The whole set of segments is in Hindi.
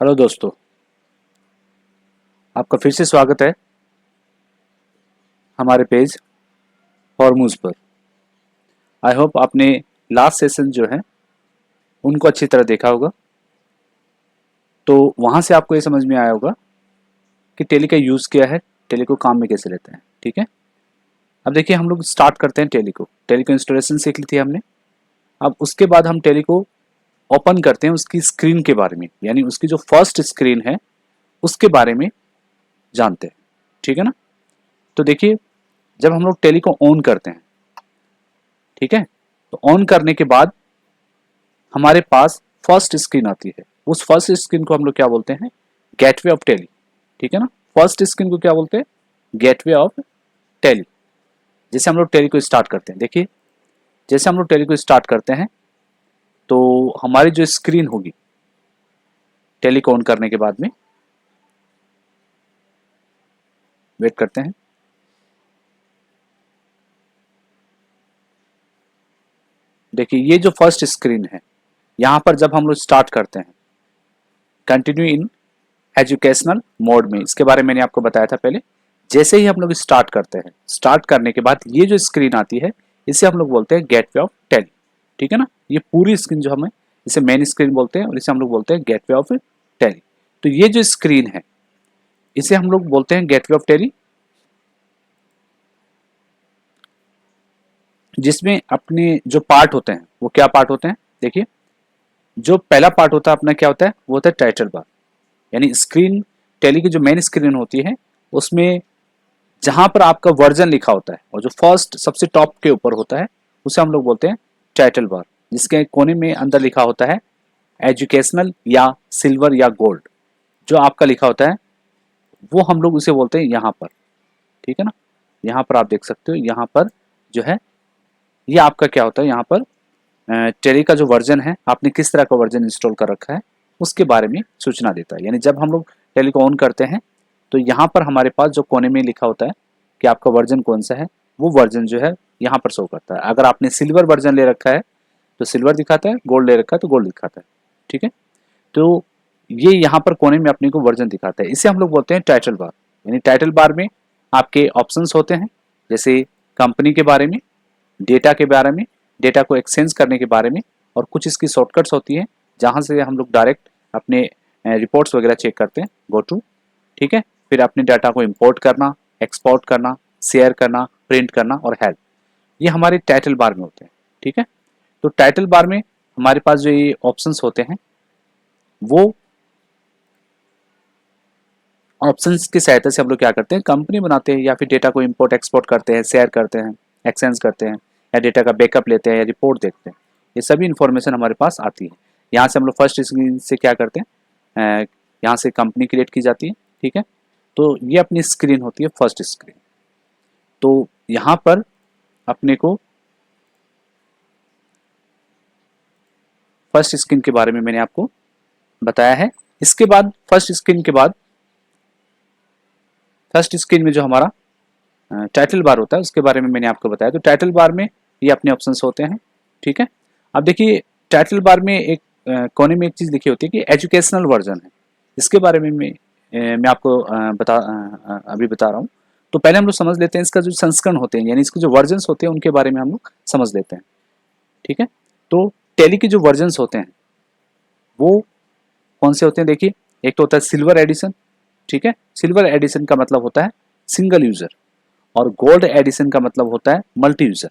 हेलो दोस्तों, आपका फिर से स्वागत है हमारे पेज हॉर्मूज पर। आई होप आपने लास्ट सेशन जो है उनको अच्छी तरह देखा होगा। तो वहाँ से आपको ये समझ में आया होगा कि टेली का यूज़ क्या है, टेली को काम में कैसे लेते हैं। ठीक है, अब देखिए हम लोग स्टार्ट करते हैं। टेली को इंस्टॉलेशन सीख ली थी हमने। अब उसके बाद हम टेली को ओपन करते हैं, उसकी स्क्रीन के बारे में, यानी उसकी जो फर्स्ट स्क्रीन है उसके बारे में जानते हैं। ठीक है ना। तो देखिए, जब हम लोग टेली को ऑन करते हैं, ठीक है, तो ऑन करने के बाद हमारे पास फर्स्ट स्क्रीन आती है। उस फर्स्ट स्क्रीन को हम लोग क्या बोलते हैं? Gateway of Tally. ठीक है ना। फर्स्ट स्क्रीन को क्या बोलते हैं? Gateway of Tally. जैसे हम लोग टेली को स्टार्ट करते हैं, देखिए जैसे हम लोग टेली को स्टार्ट करते हैं तो हमारी जो स्क्रीन होगी टेली को ऑन करने के बाद में, वेट करते हैं, देखिए ये जो फर्स्ट स्क्रीन है, यहां पर जब हम लोग स्टार्ट करते हैं कंटिन्यू इन एजुकेशनल मोड में, इसके बारे में मैंने आपको बताया था पहले। जैसे ही हम लोग स्टार्ट करते हैं, स्टार्ट करने के बाद ये जो स्क्रीन आती है इसे हम लोग बोलते हैं गेटवे ऑफ टेली। ठीक है ना। ये पूरी स्क्रीन जो हमें, इसे मेन स्क्रीन बोलते हैं और इसे हम लोग बोलते हैं गेटवे ऑफ टेली। तो ये जो स्क्रीन है इसे हम लोग बोलते हैं गेटवे ऑफ टेली, जिसमें अपने जो पार्ट होते हैं वो क्या पार्ट होते हैं? देखिए, जो पहला पार्ट होता है अपना क्या होता है? वो होता है टाइटल बार। यानी स्क्रीन, टेली की जो मेन स्क्रीन होती है उसमें जहां पर आपका वर्जन लिखा होता है और जो फर्स्ट सबसे टॉप के ऊपर होता है उसे हम लोग बोलते हैं टाइटल बार, जिसके कोने में अंदर लिखा होता है एजुकेशनल या सिल्वर या गोल्ड। जो आपका लिखा होता है वो हम लोग उसे बोलते हैं यहाँ पर। ठीक है ना। यहाँ पर आप देख सकते हो, यहाँ पर जो है ये आपका क्या होता है, यहाँ पर टेली का जो वर्जन है, आपने किस तरह का वर्जन इंस्टॉल कर रखा है उसके बारे में सूचना देता है। यानी जब हम लोग टेली को ऑन करते हैं तो यहाँ पर हमारे पास जो कोने में लिखा होता है कि आपका वर्जन कौन सा है, वो वर्जन जो है यहाँ पर शो करता है। अगर आपने सिल्वर वर्जन ले रखा है तो सिल्वर दिखाता है, गोल्ड ले रखा है तो गोल्ड दिखाता है। ठीक है, तो ये यहाँ पर कोने में अपने को वर्जन दिखाता है। इसे हम लोग बोलते हैं टाइटल बार। यानी टाइटल बार में आपके ऑप्शंस होते हैं, जैसे कंपनी के बारे में, डेटा के बारे में, डेटा को एक्सचेंज करने के बारे में, और कुछ इसकी शॉर्टकट्स होती है जहाँ से हम लोग डायरेक्ट अपने रिपोर्ट्स वगैरह चेक करते हैं, गो टू। ठीक है, फिर अपने डाटा को इंपोर्ट करना, एक्सपोर्ट करना, शेयर करना, प्रिंट करना और हेल्प, ये हमारे टाइटल बार में होते हैं। ठीक है, तो टाइटल बार में हमारे पास जो ये ऑप्शंस होते हैं वो ऑप्शंस की सहायता से हम लोग क्या करते हैं, कंपनी बनाते हैं या फिर डेटा को इंपोर्ट एक्सपोर्ट करते हैं, शेयर करते हैं, एक्सचेंज करते हैं, या डेटा का बैकअप लेते हैं या रिपोर्ट देखते हैं। ये सभी इंफॉर्मेशन हमारे पास आती है। यहाँ से हम लोग फर्स्ट स्क्रीन से क्या करते हैं, यहाँ से कंपनी क्रिएट की जाती है। ठीक है, तो ये अपनी स्क्रीन होती है फर्स्ट स्क्रीन। तो यहाँ पर अपने को फर्स्ट स्क्रीन के बारे में मैंने आपको बताया है। इसके बाद फर्स्ट स्क्रीन के बाद फर्स्ट स्क्रीन में जो हमारा टाइटल बार होता है उसके बारे में मैंने आपको बताया। तो टाइटल बार में ये अपने ऑप्शंस होते हैं। ठीक है, अब देखिए टाइटल बार में एक कोने में एक चीज़ लिखी होती है कि एजुकेशनल वर्जन है। इसके बारे में मैं आपको अभी बता रहा हूँ। तो पहले हम लोग समझ लेते हैं इसका जो संस्करण होते हैं, यानी इसके जो वर्जन्स होते हैं उनके बारे में हम लोग समझ लेते हैं। ठीक है, तो टेली के जो वर्जन्स होते हैं वो कौन से होते हैं? देखिए, एक तो होता है सिल्वर एडिशन। ठीक है, सिल्वर एडिशन का मतलब होता है सिंगल यूजर, और गोल्ड एडिशन का मतलब होता है मल्टी यूजर।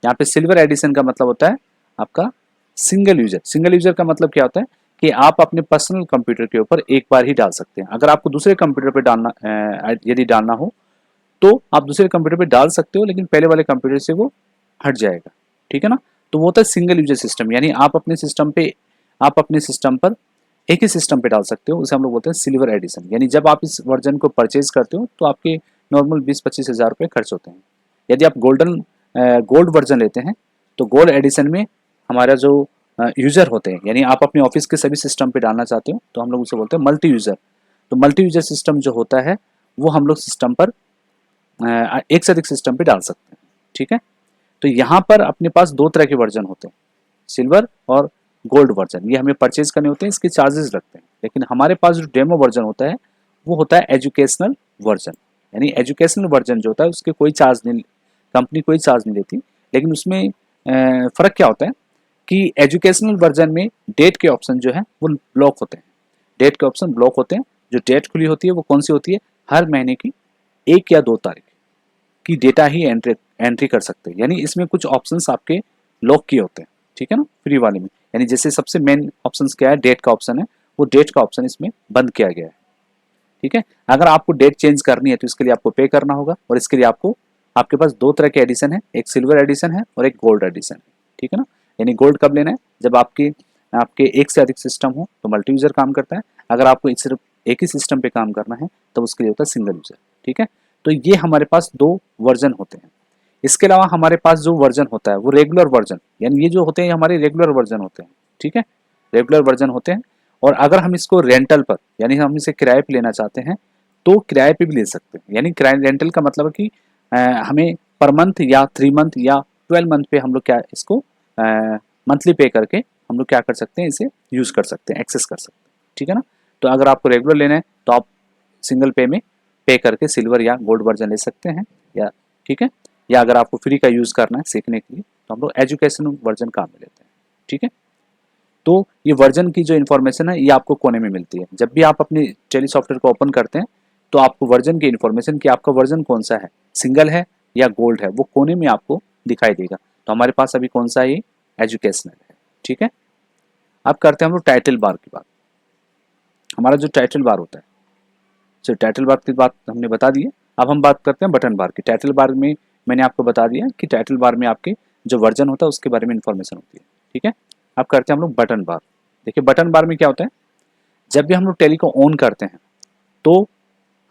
यहाँ पे सिल्वर एडिशन का मतलब होता है आपका सिंगल यूजर। सिंगल यूजर का मतलब क्या होता है कि आप अपने पर्सनल कंप्यूटर के ऊपर एक बार ही डाल सकते हैं। अगर आपको दूसरे कंप्यूटर पे डालना, यदि डालना हो तो आप दूसरे कंप्यूटर पे डाल सकते हो, लेकिन पहले वाले कंप्यूटर से वो हट जाएगा। ठीक है ना। तो वो होता है सिंगल यूजर सिस्टम, यानी आप अपने सिस्टम पर एक ही सिस्टम पे डाल सकते हो। उसे हम लोग बोलते हैं सिल्वर एडिशन। यानी जब आप इस वर्जन को परचेज करते हो तो आपके नॉर्मल 20-25 हज़ार रुपये खर्च होते हैं। यदि आप गोल्ड वर्जन लेते हैं तो गोल्ड एडिशन में हमारा जो यूज़र होते हैं, यानी आप अपने ऑफिस के सभी सिस्टम पे डालना चाहते हो तो हम लोग उसे बोलते हैं मल्टी यूज़र। तो मल्टी यूज़र सिस्टम जो होता है वो हम लोग सिस्टम पर एक से अधिक सिस्टम पे डाल सकते हैं। ठीक है, तो यहाँ पर अपने पास दो तरह के वर्जन होते हैं, सिल्वर और गोल्ड वर्जन। ये हमें परचेज करने होते हैं, इसके चार्जेस लगते हैं। लेकिन हमारे पास जो डेमो वर्जन होता है वो होता है एजुकेशनल वर्जन। यानी एजुकेशनल वर्जन जो होता है उसके कोई चार्ज नहीं, कंपनी कोई चार्ज नहीं देती। लेकिन उसमें फ़र्क क्या होता है कि एजुकेशनल वर्जन में डेट के ऑप्शन जो है वो ब्लॉक होते हैं। डेट के ऑप्शन ब्लॉक होते हैं। जो डेट खुली होती है वो कौन सी होती है, हर महीने की 1 या 2 तारीख की डेटा ही एंट्री एंट्री कर सकते हैं। यानी इसमें कुछ ऑप्शंस आपके लॉक किए होते हैं, ठीक है ना, फ्री वाले में। यानी जैसे सबसे मेन ऑप्शंस क्या है, डेट का ऑप्शन है, वो डेट का ऑप्शन इसमें बंद किया गया है, ठीक है। अगर आपको डेट चेंज करनी है तो इसके लिए आपको पे करना होगा, और इसके लिए आपको, आपके पास 2 तरह के एडिशन है, एक सिल्वर एडिशन है और एक गोल्ड एडिशन है, ठीक है ना। यानी गोल्ड कब लेना है, जब आपके आपके एक से अधिक सिस्टम हो तो मल्टी यूजर काम करता है। अगर आपको सिर्फ एक ही सिस्टम पे काम करना है तो उसके लिए होता है सिंगल यूजर, ठीक है। तो ये हमारे पास 2 वर्जन होते हैं। इसके अलावा हमारे पास जो वर्जन होता है वो रेगुलर वर्जन, यानी ये जो होते हैं हमारे रेगुलर वर्जन होते हैं, ठीक है, रेगुलर वर्जन होते हैं। और अगर हम इसको रेंटल पर, यानी हम इसे किराए पे लेना चाहते हैं तो किराए पे भी ले सकते हैं। यानी किराए रेंटल का मतलब है कि हमें पर मंथ या 3 मंथ या 12 मंथ पे हम लोग क्या इसको मंथली पे करके हम लोग क्या कर सकते हैं, इसे यूज़ कर सकते हैं, एक्सेस कर सकते हैं, ठीक है ना। तो अगर आपको रेगुलर लेना है तो आप सिंगल पे में पे करके सिल्वर या गोल्ड वर्जन ले सकते हैं, या ठीक है। या अगर आपको फ्री का यूज़ करना है सीखने के लिए तो हम लोग एजुकेशन वर्जन काम में लेते हैं, ठीक है। तो ये वर्जन की जो इन्फॉर्मेशन है ये आपको कोने में मिलती है। जब भी आप अपने टेली सॉफ्टवेयर को ओपन करते हैं तो आपको वर्जन की इन्फॉर्मेशन कि आपका वर्जन कौन सा है, सिंगल है या गोल्ड है, वो कोने में आपको दिखाई देगा। तो हमारे पास अभी कौन सा है, ये एजुकेशनल है, ठीक है। अब करते हैं हम लोग टाइटल बार की बात। हमारा जो टाइटल बार होता है, जो टाइटल बार की बात हमने बता दी है। अब हम बात करते हैं बटन बार की। टाइटल बार में मैंने आपको बता दिया कि टाइटल बार में आपके जो वर्जन होता है उसके बारे में इंफॉर्मेशन होती है, ठीक है। अब करते हैं हम लोग बटन बार। देखिए बटन बार में क्या होता है, जब भी हम लोग टैली को ऑन करते हैं तो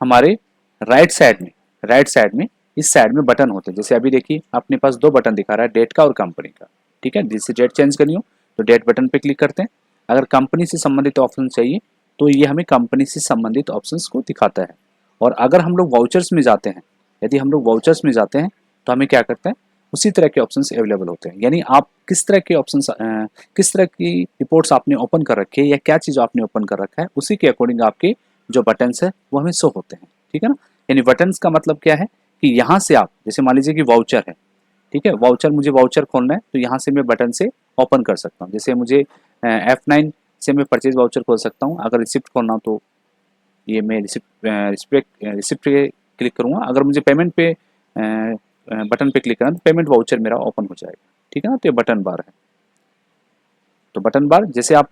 हमारे राइट साइड में इस साइड में बटन होते हैं। जैसे अभी देखिए अपने पास 2 बटन दिखा रहा है, डेट का और कंपनी का, ठीक है। जिससे डेट चेंज करनी हो तो डेट बटन पे क्लिक करते हैं। अगर कंपनी से संबंधित ऑप्शन चाहिए तो ये हमें कंपनी से संबंधित ऑप्शंस को दिखाता है। और अगर हम लोग वाउचर्स में जाते हैं, यदि हम लोग वाउचर्स में जाते हैं तो हमें क्या करते हैं, उसी तरह के ऑप्शंस अवेलेबल होते हैं। यानी आप किस तरह के ऑप्शंस, किस तरह की रिपोर्ट्स आपने ओपन कर रखी है या क्या चीज़ आपने ओपन कर रखा है, उसी के अकॉर्डिंग आपके जो बटन्स है वो हमें शो होते हैं, ठीक है ना। यानी बटन्स का मतलब क्या है कि यहाँ से आप, जैसे मान लीजिए कि वाउचर है, ठीक है, वाउचर, मुझे वाउचर खोलना है तो यहाँ से मैं बटन से ओपन कर सकता हूँ। जैसे मुझे F9 से मैं परचेज वाउचर खोल सकता हूँ। अगर रिसिप्ट खोलना हो तो ये मैं रिसिप्ट पे क्लिक करूँगा। अगर मुझे पेमेंट पे बटन पे क्लिक करना तो पेमेंट वाउचर मेरा ओपन हो जाएगा, ठीक है ना। तो ये बटन बार है। तो बटन बार जैसे आप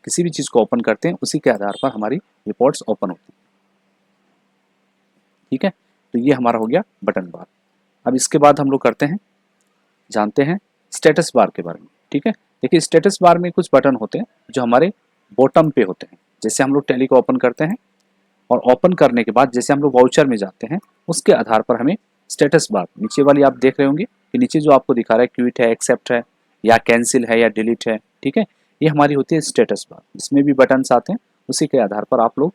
किसी भी चीज़ को ओपन करते हैं उसी के आधार पर हमारी रिपोर्ट्स ओपन होती हैं, ठीक है। तो ये हमारा हो गया बटन बार। अब इसके बाद हम लोग करते हैं, जानते हैं स्टेटस बार के बारे में, ठीक है। देखिए स्टेटस बार में कुछ बटन होते हैं जो हमारे बॉटम पे होते हैं। जैसे हम लोग टैली को ओपन करते हैं और ओपन करने के बाद जैसे हम लोग वाउचर में जाते हैं उसके आधार पर हमें स्टेटस बार, नीचे वाली आप देख रहे होंगे कि नीचे जो आपको दिखा रहा है क्विट है, एक्सेप्ट है या कैंसिल है या डिलीट है, ठीक है, ये हमारी होती है स्टेटस बार। इसमें भी बटन्स आते हैं, उसी के आधार पर आप लोग,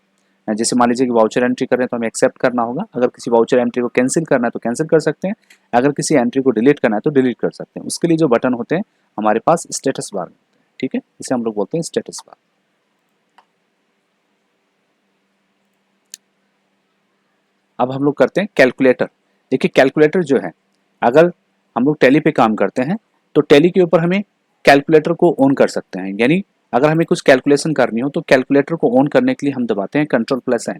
जैसे मान लीजिए कि वाउचर एंट्री कर रहे हैं तो हमें एक्सेप्ट करना होगा। अगर किसी वाउचर एंट्री को कैंसिल करना है तो कैंसिल कर सकते हैं। अगर किसी एंट्री को डिलीट करना है तो डिलीट कर सकते हैं। उसके लिए जो बटन होते हैं हमारे पास स्टेटस बार में होते हैं, ठीक है, इसे हम लोग बोलते हैं स्टेटस बार। अब हम लोग करते हैं कैलकुलेटर। देखिए कैलकुलेटर जो है, अगर हम लोग टैली पे काम करते हैं तो टैली के ऊपर हमें कैलकुलेटर को ऑन कर सकते हैं। यानी अगर हमें कुछ कैलकुलेशन करनी हो तो कैलकुलेटर को ऑन करने के लिए हम दबाते हैं Ctrl+N।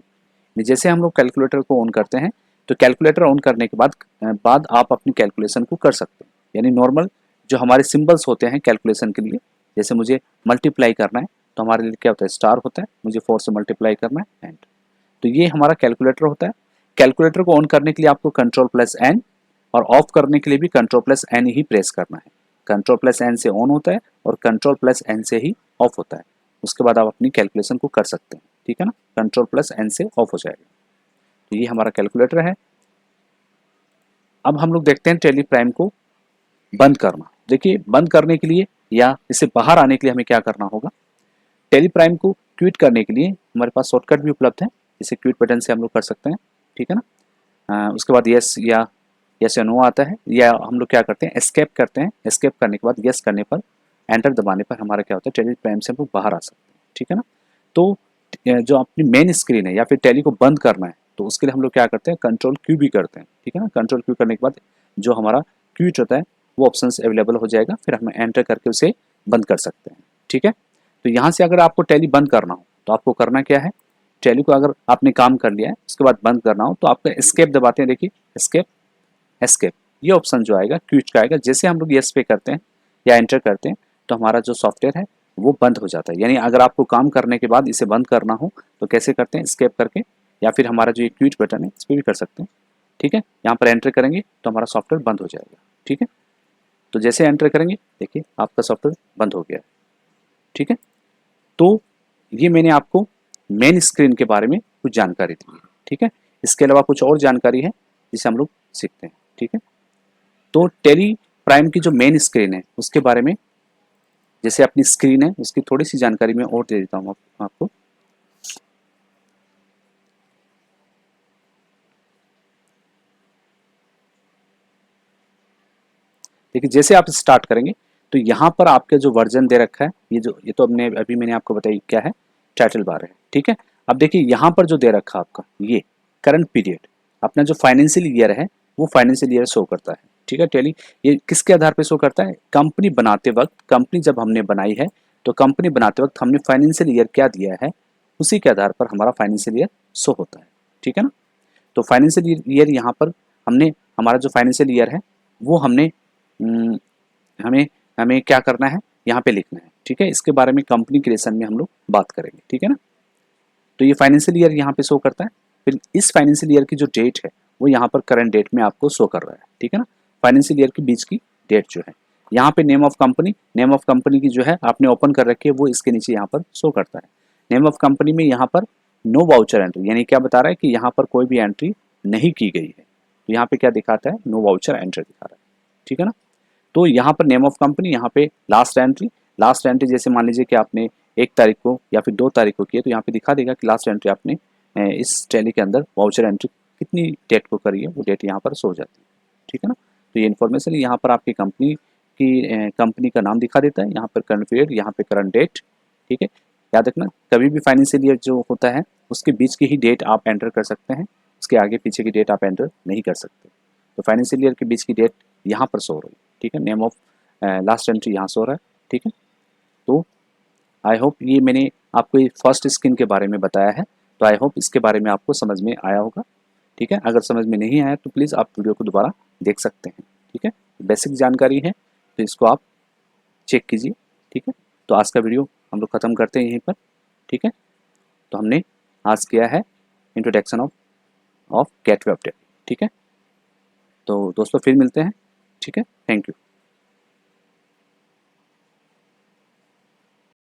जैसे हम लोग कैलकुलेटर को ऑन करते हैं तो कैलकुलेटर ऑन करने के बाद आप अपनी कैलकुलेशन को कर सकते हैं। यानी नॉर्मल जो हमारे सिंबल्स होते हैं कैलकुलेशन के लिए, जैसे मुझे मल्टीप्लाई करना है तो हमारे लिए क्या होता है, स्टार होता है, मुझे 4 से मल्टीप्लाई करना है एंड। तो ये हमारा कैलकुलेटर होता है। कैलकुलेटर को ऑन करने के लिए आपको Ctrl+N और ऑफ करने के लिए भी Ctrl+N ही प्रेस करना है। Ctrl+N से ऑन होता है और Ctrl+N से ही ऑफ होता है। उसके बाद आप अपनी कैलकुलेशन को कर सकते हैं, ठीक है ना। Ctrl+N से ऑफ हो जाएगा। तो ये हमारा कैलकुलेटर है। अब हम लोग देखते हैं टैली प्राइम को बंद करना। देखिए बंद करने के लिए या इससे बाहर आने के लिए हमें क्या करना होगा, टैली प्राइम को क्विट करने के लिए हमारे पास शॉर्टकट भी उपलब्ध है। इसे क्विट बटन से हम लोग कर सकते हैं, ठीक है ना। उसके बाद यस या नो आता है, या हम लोग क्या करते हैं एस्केप करते हैं। एस्केप करने के बाद यस करने पर, एंटर दबाने पर हमारा क्या होता है, टैली प्राइम से हम लोग बाहर आ सकते हैं, ठीक है ना। तो जो अपनी मेन स्क्रीन है या फिर टैली को बंद करना है तो उसके लिए हम लोग क्या करते हैं, कंट्रोल क्यू भी करते हैं, ठीक है ना। कंट्रोल क्यू करने के बाद जो हमारा क्यूट होता है वो ऑप्शन अवेलेबल हो जाएगा, फिर हम एंटर करके उसे बंद कर सकते हैं, ठीक है। तो यहाँ से अगर आपको टैली बंद करना हो तो आपको करना क्या है, टैली को अगर आपने काम कर लिया है उसके बाद बंद करना हो तो आपका एस्केप दबाते हैं, देखिए एस्केप एस्केप, ये ऑप्शन जो आएगा क्यूट का आएगा। जैसे हम लोग यस पे करते हैं या एंटर करते हैं तो हमारा जो सॉफ्टवेयर है वो बंद हो जाता है। यानी अगर आपको काम करने के बाद इसे बंद करना हो तो कैसे करते हैं, एस्केप करके, या फिर हमारा जो ये क्यूट बटन है इस पर भी कर सकते हैं, ठीक है। यहाँ पर एंटर करेंगे तो हमारा सॉफ्टवेयर बंद हो जाएगा, ठीक है। तो जैसे एंटर करेंगे देखिए आपका सॉफ्टवेयर बंद हो गया है, ठीक है। तो ये मैंने आपको मेन स्क्रीन के बारे में कुछ जानकारी दी है, ठीक है। इसके अलावा कुछ और जानकारी है जिसे हम लोग सीखते हैं, ठीक है। तो टेली प्राइम की जो मेन स्क्रीन है उसके बारे में, जैसे अपनी स्क्रीन है उसकी थोड़ी सी जानकारी मैं और दे देता हूँ आपको। देखिए जैसे आप स्टार्ट करेंगे तो यहाँ पर आपका जो वर्जन दे रखा है, ये तो हमने अभी मैंने आपको बताया क्या है, टाइटल बार है, ठीक है। अब देखिए यहाँ पर जो दे रखा है आपका ये करंट पीरियड, अपना जो फाइनेंशियल ईयर है वो फाइनेंशियल ईयर शो करता है, ठीक है। टेली ये किसके आधार पर शो करता है, कंपनी बनाते वक्त, कंपनी जब हमने बनाई है तो कंपनी बनाते वक्त हमने फाइनेंशियल ईयर क्या दिया है उसी के आधार पर हमारा फाइनेंशियल ईयर शो होता है, ठीक है ना। तो फाइनेंशियल ईयर यहाँ पर हमने, हमारा जो फाइनेंशियल ईयर है वो हमने हम्म, हमें हमें क्या करना है यहाँ पे लिखना है, ठीक है। इसके बारे में कंपनी क्रिएशन में हम लोग बात करेंगे, ठीक है ना। तो ये फाइनेंशियल ईयर यहाँ पे शो करता है, फिर इस फाइनेंशियल ईयर की जो डेट है वो यहाँ पर करंट डेट में आपको शो कर रहा है, ठीक है ना। फाइनेंशियल ईयर के बीच की डेट जो है यहाँ पे name of company, name of company की जो है आपने ओपन कर रखी है वो इसके नीचे यहाँ पर शो करता है। नेम ऑफ कंपनी में यहाँ पर नो वाउचर एंट्री, यानी क्या बता रहा है कि यहाँ पर कोई भी एंट्री नहीं की गई है, तो यहाँ पे क्या दिखाता है, नो वाउचर एंट्री दिखा रहा है, ठीक है ना। तो यहाँ पर नेम ऑफ कंपनी, यहाँ पे लास्ट एंट्री, लास्ट एंट्री जैसे मान लीजिए कि आपने 1 तारीख को या फिर 2 तारीख को किए तो यहाँ पे दिखा देगा कि लास्ट एंट्री आपने इस टैली के अंदर वाउचर एंट्री कितनी डेट को करी है, वो डेट यहाँ पर शो जाती है, ठीक है ना। तो ये इन्फॉर्मेशन यहाँ पर आपकी कंपनी का नाम दिखा देता है, यहाँ पर करंट पीरियड, यहाँ पे करंट डेट, ठीक है। याद रखना कभी भी फाइनेंशियल ईयर जो होता है उसके बीच की ही डेट आप एंटर कर सकते हैं, उसके आगे पीछे की डेट आप एंटर नहीं कर सकते। तो फाइनेंशियल ईयर के बीच की डेट यहाँ पर शो हो रही है, ठीक है। नेम ऑफ लास्ट एंट्री यहाँ शो हो रहा है, ठीक है। तो आई होप ये मैंने आपको ये फर्स्ट स्क्रीन के बारे में बताया है, तो आई होप इसके बारे में आपको समझ में आया होगा, ठीक है। अगर समझ में नहीं आया तो प्लीज़ आप वीडियो को दोबारा देख सकते हैं, ठीक है। बेसिक जानकारी है तो इसको आप चेक कीजिए, ठीक है। तो आज का वीडियो हम लोग ख़त्म करते हैं यहीं पर, ठीक है। तो हमने आज किया है इंट्रोडक्शन ऑफ गेटवे अपडेट, ठीक है। तो दोस्तों फिर मिलते हैं, ठीक है। Thank you.